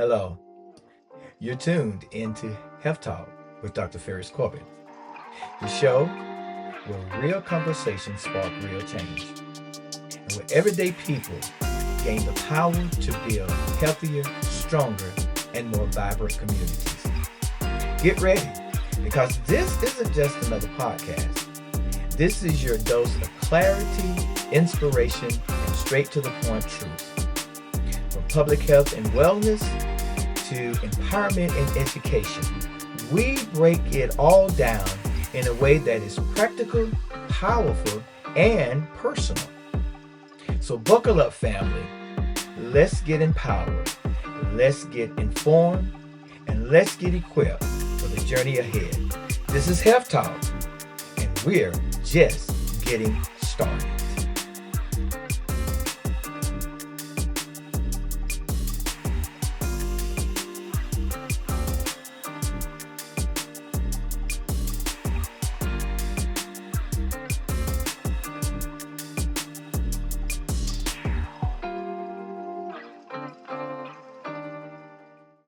Hello, you're tuned into Health Talk with Dr. Ferris Corbin, the show where real conversations spark real change, and where everyday people gain the power to build healthier, stronger, and more vibrant communities. Get ready, because this isn't just another podcast. This is your dose of clarity, inspiration, and straight to the point truth. From public health and wellness to empowerment and education, we break it all down in a way that is practical, powerful, and personal. So buckle up, family. Let's get empowered, let's get informed, and let's get equipped for the journey ahead. This is Health Talk, and we're just getting started.